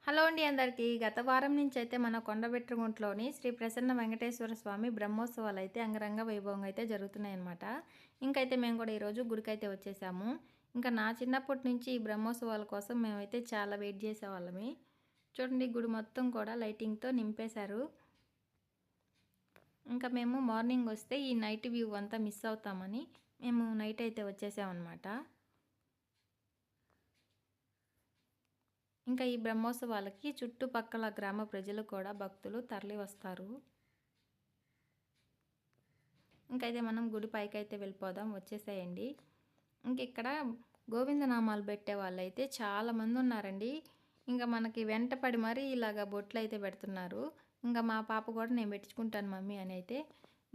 Hello అండి అందరికీ. గత వారం నుంచయితే మన కొండబెట్టుగుంట్లోని శ్రీ ప్రసన్న వెంకటేశ్వర స్వామి బ్రహ్మోత్సవాలయితే అంగరంగ వైభవంగా అయితే జరుగుతున్నాయన్నమాట. ఇంకైతే మేము కూడా ఈరోజు గుడికైతే వచ్చేసాము. ఇంకా నా చిన్నప్పటి నుంచి ఈ బ్రహ్మోత్సవాల కోసం మేమైతే చాలా వెయిట్ చేసేవాళ్ళమి. చూడండి గుడి మొత్తం కూడా లైటింగ్‌తో నింపేశారు. ఇంకా మేము మార్నింగ్ వస్తే ఈ నైట్ వ్యూ అంతా మిస్ అవుతామని మేము నైట్ అయితే వచ్చేసామన్నమాట. ఇంకా ఈ బ్రహ్మోత్సవాలకి చుట్టుపక్కల గ్రామ ప్రజలు కూడా భక్తులు తరలి వస్తారు. ఇంకైతే మనం గుడి పైకైతే వెళ్ళిపోదాం, వచ్చేసేయండి. ఇక్కడ గోవిందనామాలు పెట్టే వాళ్ళైతే చాలామంది ఉన్నారండి. ఇంకా మనకి వెంటపడి మరీ ఇలాగ బొట్లు అయితే పెడుతున్నారు. ఇంకా మా పాప కూడా నేను పెట్టించుకుంటాను మమ్మీ అని అయితే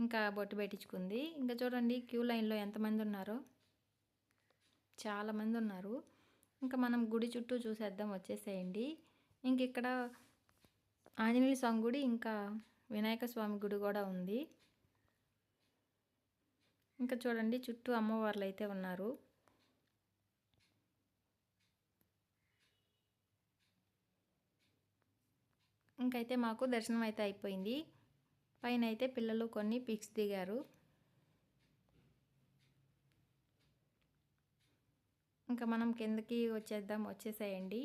ఇంకా బొట్టు పెట్టించుకుంది. ఇంకా చూడండి క్యూ లైన్లో ఎంతమంది ఉన్నారో, చాలామంది ఉన్నారు. ఇంకా మనం గుడి చుట్టూ చూసేద్దాం, వచ్చేసేయండి. ఇక్కడ ఆంజనేయ స్వామి గుడి, ఇంకా వినాయక స్వామి గుడి కూడా ఉంది. ఇంకా చూడండి చుట్టూ అమ్మవార్లు అయితే ఉన్నారు. ఇంకైతే మాకు దర్శనం అయితే అయిపోయింది. పైన అయితే పిల్లలు కొన్ని పిక్స్ దిగారు. ఇంకా మనం కిందకి వచ్చేద్దాం, వచ్చేసేయండి.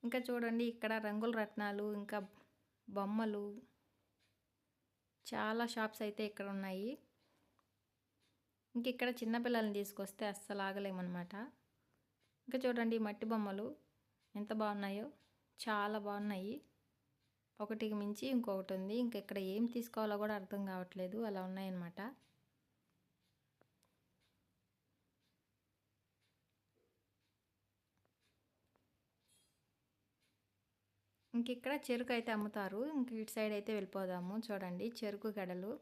ఇంకా చూడండి ఇక్కడ రంగుల రత్నాలు, ఇంకా బొమ్మలు, చాలా షాప్స్ అయితే ఇక్కడ ఉన్నాయి. ఇక్కడ చిన్నపిల్లల్ని తీసుకొస్తే అస్సలు ఆగలేమన్నమాట. ఇంకా చూడండి మట్టి బొమ్మలు ఎంత బాగున్నాయో, చాలా బాగున్నాయి. ఒకటికి మించి ఇంకొకటి ఉంది. ఇక్కడ ఏం తీసుకోవాలో కూడా అర్థం కావట్లేదు, అలా ఉన్నాయన్నమాట. ఇక్కడ చెరుకు అయితే అమ్ముతారు. ఇటు సైడ్ అయితే వెళ్ళిపోదాము. చూడండి చెరుకు గడలు.